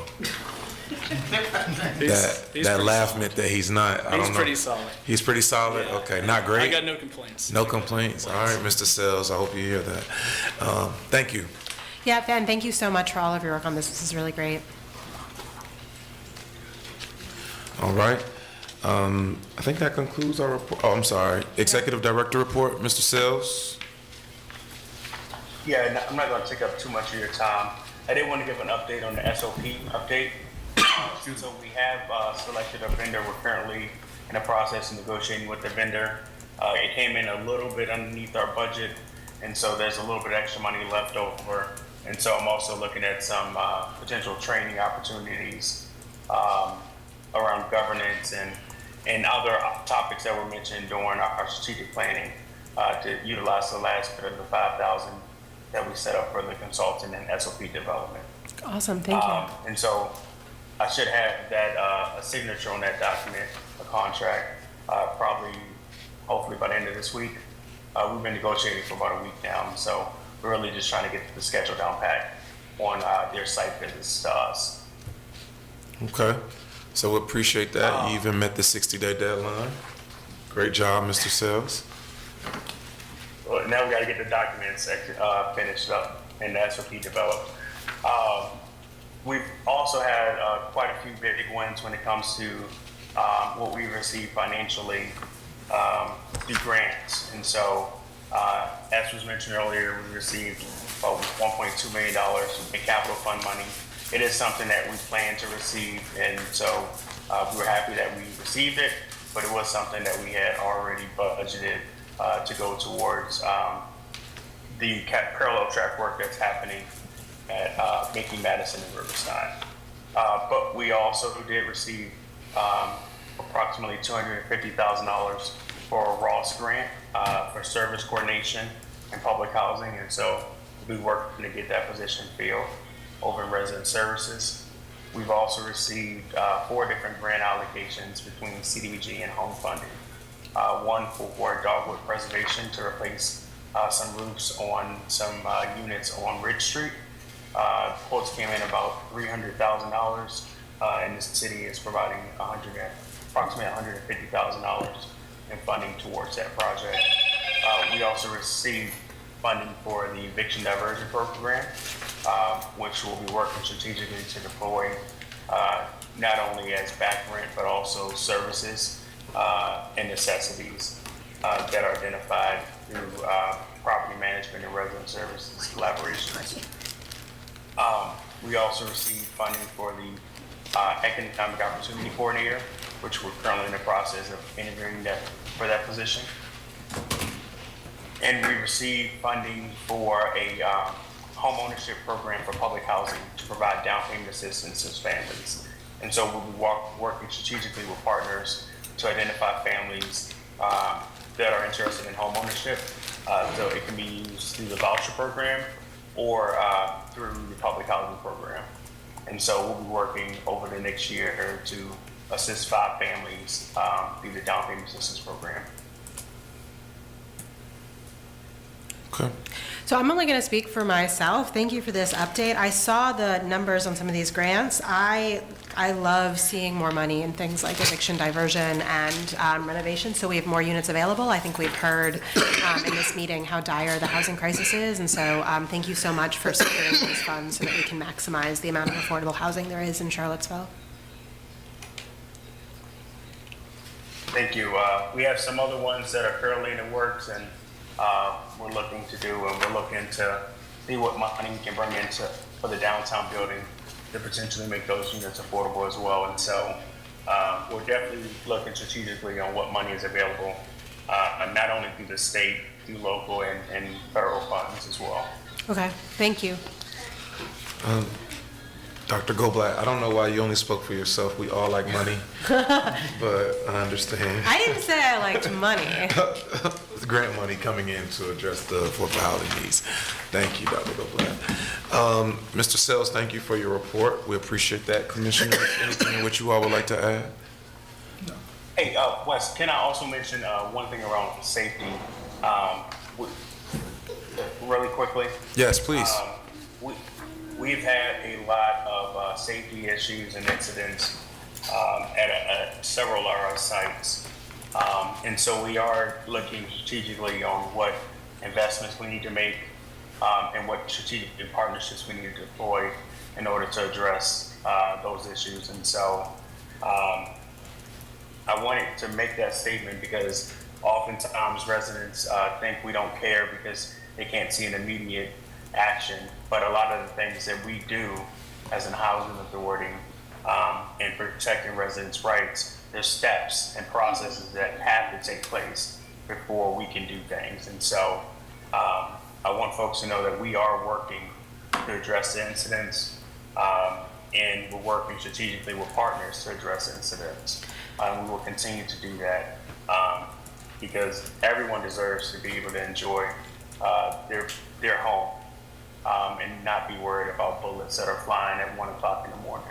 That laugh meant that he's not. I don't know. He's pretty solid. He's pretty solid? Yeah. Okay, not I great? got no complaints. No complaints? All right, Mr. Sales, I hope you hear that. Thank you. Yeah, Ben, thank you so much for all of your work on this, this is really great. All right. I think that concludes our report. Oh, I'm sorry. Executive Director report, Mr. Sales? Yeah, I'm not gonna take up too much of your time. I did want to give an update on the SOP update. So we have selected a vendor. We're currently in the process of negotiating with the vendor. It came in a little bit underneath our budget, and so there's a little bit extra money left over. And so I'm also looking at some potential training opportunities around governance and other topics that were mentioned during our strategic planning to utilize the last bit of the $5,000 that we set up for the consultant and SOP development. Awesome, thank you. And so I should have that, a signature on that document, a contract, hopefully by the end of this week. We've been negotiating for about a week now, so we're really just trying to get the schedule down pat on their site visits to us. Okay. So we appreciate that. You even met the 60-day deadline. Great job, Mr. Sales. Well, now we got to get the documents finished up and the SOP developed. We've also had quite a few big wins when it comes to what we received financially through grants. And so, as was mentioned earlier, we received about $1.2 million in capital fund money. It is something that we plan to receive, and so we were happy that we received it, but it was something that we had already budgeted to go towards the parallel track work that's happening at Making Madison and Riverside. But we also did receive approximately $250,000 for a Ross grant for service coordination and public housing, and so we'll be working to get that position filled over in resident services. We've also received 4 different grant allocations between CDBG and home funding. One for dogwood preservation to replace some roofs on some units on Ridge Street. Quotes came in about $300,000, and the city is providing approximately $150,000 in funding towards that project. We also received funding for the eviction diversion program, which we'll be working strategically to deploy not only as back rent, but also services and necessities that are identified through property management and resident services collaborations. We also received funding for the Economic Opportunity Coordinator, which we're currently in the process of interviewing for that position. And we received funding for a home ownership program for public housing to provide down payment assistance to families. And so we'll be working strategically with partners to identify families that are interested in home ownership. So it can be used through the voucher program or through the public housing program. And so we'll be working over the next year to assist 5 families through the down payment assistance program. Okay. So I'm only going to speak for myself. Thank you for this update. I saw the numbers on some of these grants. I love seeing more money in things like eviction diversion and renovation, so we have more units available. I think we've heard in this meeting how dire the housing crisis is, and so thank you so much for securing these funds so that we can maximize the amount of affordable housing there is in Charlottesville. Thank you. We have some other ones that are currently in the works, and we're looking to do, and we're looking to see what money we can bring into for the downtown building to potentially make those units affordable as well. And so we're definitely looking strategically on what money is available, not only through the state, through local and federal funds as well. Okay, thank you. Dr. Goldblatt, I don't know why you only spoke for yourself. We all like money, but I understand. I didn't say I liked money. Grant money coming in to address the affordable housing needs. Thank you, Dr. Goldblatt. Mr. Sells, thank you for your report. We appreciate that. Commissioner, anything in which you all would like to add? Hey, Wes, can I also mention one thing around safety really quickly? Yes, please. We've had a lot of safety issues and incidents at several of our sites. And so we are looking strategically on what investments we need to make and what strategic partnerships we need to deploy in order to address those issues. And so I wanted to make that statement because oftentimes residents think we don't care because they can't see an immediate action, but a lot of the things that we do as an housing authority in protecting residents' rights, there's steps and processes that have to take place before we can do things. And so I want folks to know that we are working to address the incidents and we're working strategically with partners to address incidents. We will continue to do that because everyone deserves to be able to enjoy their home and not be worried about bullets that are flying at 1 o'clock in the morning.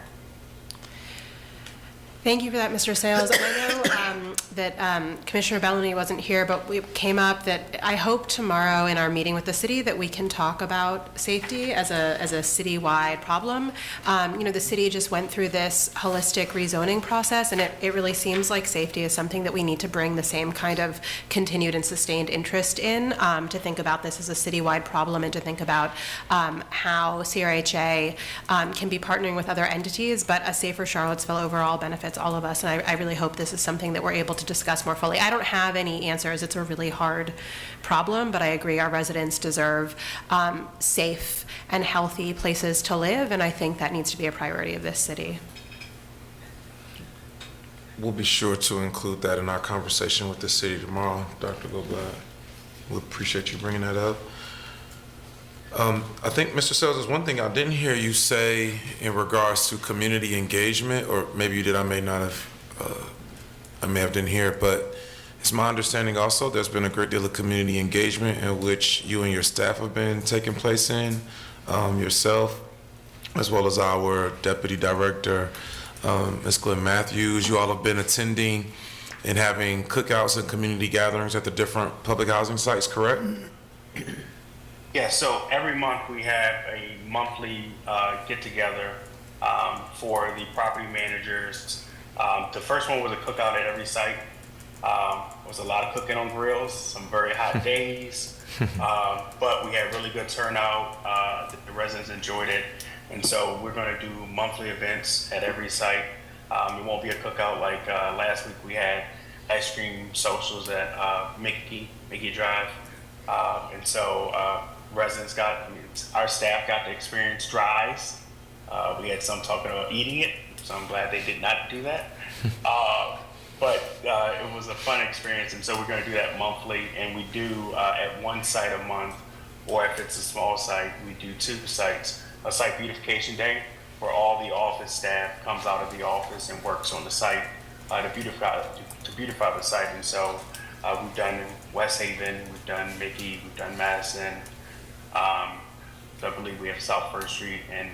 Thank you for that, Mr. Sales. And I know that Commissioner Bellamy wasn't here, but it came up that I hope tomorrow in our meeting with the city that we can talk about safety as a citywide problem. The city just went through this holistic rezoning process, and it really seems like safety is something that we need to bring the same kind of continued and sustained interest in, to think about this as a citywide problem and to think about how CRHA can be partnering with other entities, but a safer Charlottesville overall benefits all of us, and I really hope this is something that we're able to discuss more fully. I don't have any answers. It's a really hard problem, but I agree our residents deserve safe and healthy places to live, and I think that needs to be a priority of this city. We'll be sure to include that in our conversation with the city tomorrow, Dr. Goldblatt. We appreciate you bringing that up. I think, Mr. Sells, there's one thing I didn't hear you say in regards to community engagement, or maybe you did, I may have didn't hear it, but it's my understanding also there's been a great deal of community engagement in which you and your staff have been taking place in, yourself, as well as our Deputy Director, Ms. Glenn Matthews. You all have been attending and having cookouts and community gatherings at the different public housing sites, correct? Yeah, so every month we have a monthly get-together for the property managers. The first one was a cookout at every site. There was a lot of cooking on grills, some very hot days. But we had really good turnout. The residents enjoyed it. And so we're going to do monthly events at every site. It won't be a cookout like last week. We had ice cream socials at Mickey Drive. And so residents our staff got to experience dries. We had some talking about eating it, so I'm glad they did not do that. But it was a fun experience, and so we're going to do that monthly, and we do at one site a month, or if it's a small site, we do 2 sites. A site beautification day, where all the office staff comes out of the office and works on the site to beautify the site. And so we've done West Haven, we've done Mickey, we've done Madison. I believe we have South First Street and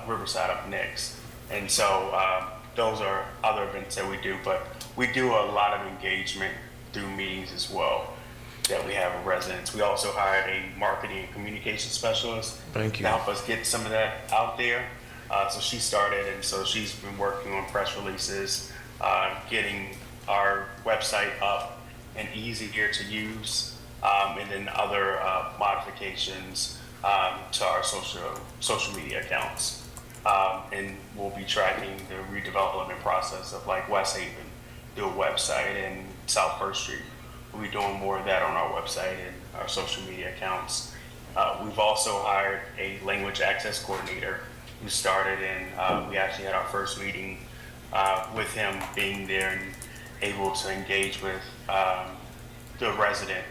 Riverside up next. And so those are other events that we do, but we do a lot of engagement through meetings as well that we have with residents. We also hired a marketing and communication specialist Thank you. to help us get some of that out there. So she started, and so she's been working on press releases, getting our website up and easier to use, and then other modifications to our social media accounts. And we'll be tracking the redevelopment process of like West Haven, do a website, and South First Street. We'll be doing more of that on our website and our social media accounts. We've also hired a language access coordinator who started, and we actually had our first meeting with him being there and able to engage with the resident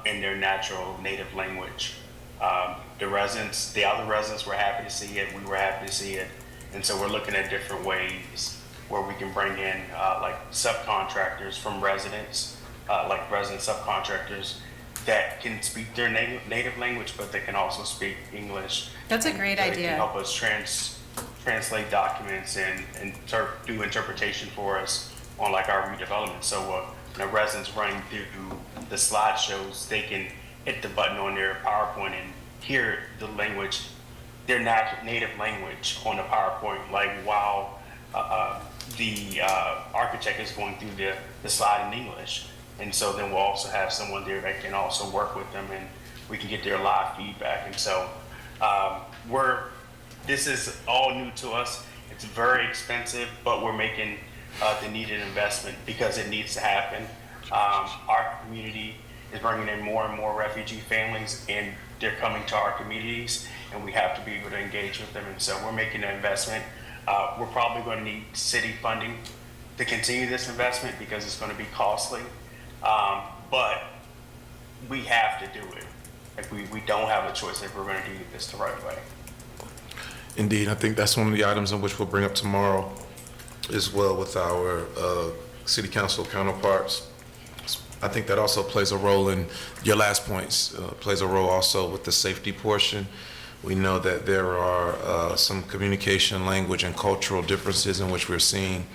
in their natural native language. The other residents were happy to see it. We were happy to see it. And so we're looking at different ways where we can bring in like subcontractors from residents, like resident subcontractors that can speak their native language, but they can also speak English. That's a great idea. They can help us translate documents and do interpretation for us on like our redevelopment. So when the residents running through the slideshows, they can hit the button on their PowerPoint and hear the language, their native language on the PowerPoint, like while the architect is going through the slide in English. And so then we'll also have someone there that can also work with them, and we can get their live feedback. And so this is all new to us. It's very expensive, but we're making the needed investment because it needs to happen. Our community is bringing in more and more refugee families, and they're coming to our communities, and we have to be able to engage with them. And so we're making an investment. We're probably going to need city funding to continue this investment because it's going to be costly. But we have to do it. Like we don't have a choice if we're going to do this the right way. Indeed, I think that's one of the items in which we'll bring up tomorrow as well with our city council counterparts. I think that also plays a role in your last points, plays a role also with the safety portion. We know that there are some communication, language, and cultural differences in which we're seeing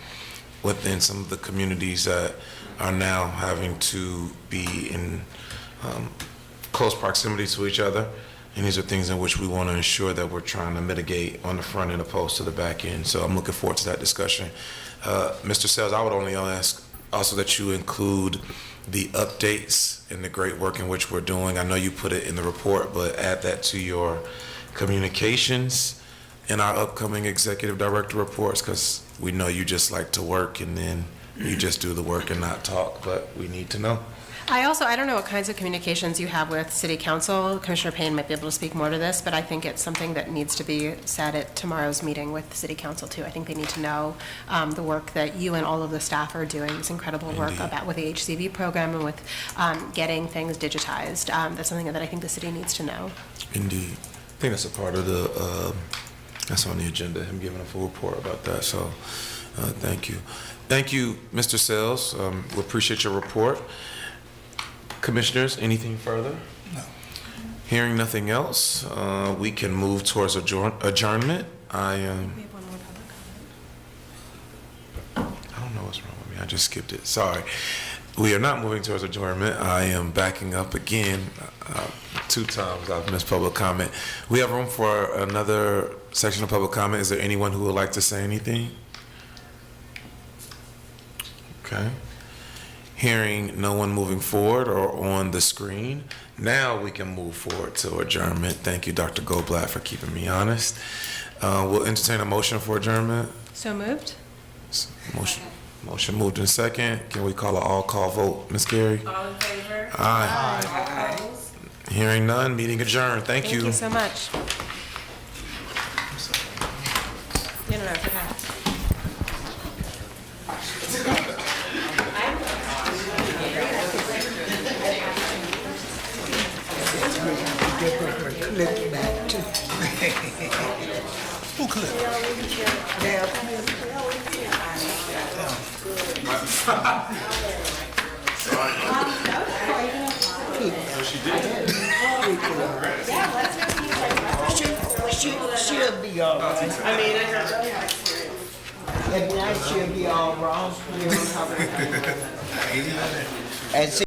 within some of the communities that are now having to be in close proximity to each other. And these are things in which we want to ensure that we're trying to mitigate on the front end opposed to the back end. So I'm looking forward to that discussion. Mr. Sells, I would only ask also that you include the updates and the great work in which we're doing. I know you put it in the report, but add that to your communications in our upcoming executive director reports, because we know you just like to work and then you just do the work and not talk, but we need to know. I don't know what kinds of communications you have with City Council. Commissioner Payne might be able to speak more to this, but I think it's something that needs to be said at tomorrow's meeting with the City Council too. I think they need to know the work that you and all of the staff are doing, this incredible work with the HCV program and with getting things digitized. That's something that I think the city needs to know. Indeed. I think that's a part of that's on the agenda, him giving a full report about that. So thank you. Thank you, Mr. Sells. We appreciate your report. Commissioners, anything further? No. Hearing nothing else, we can move towards adjournment. I We have one more public comment. I don't know what's wrong with me. I just skipped it. Sorry. We are not moving towards adjournment. I am backing up again. 2 times I've missed public comment. We have room for another section of public comment. Is there anyone who would like to say anything? Okay. Hearing no one moving forward or on the screen, now we can move forward to adjournment. Thank you, Dr. Goldblatt, for keeping me honest. We'll entertain a motion for adjournment. So moved? Motion moved in second. Can we call an all-call vote, Ms. Gary? All in favor? Aye. All opposed? Hearing none, meeting adjourned. Thank you. Thank you so much. No, it's okay. Click back too. Who clicked? She'll be all right. At night she'll be all wrong. And see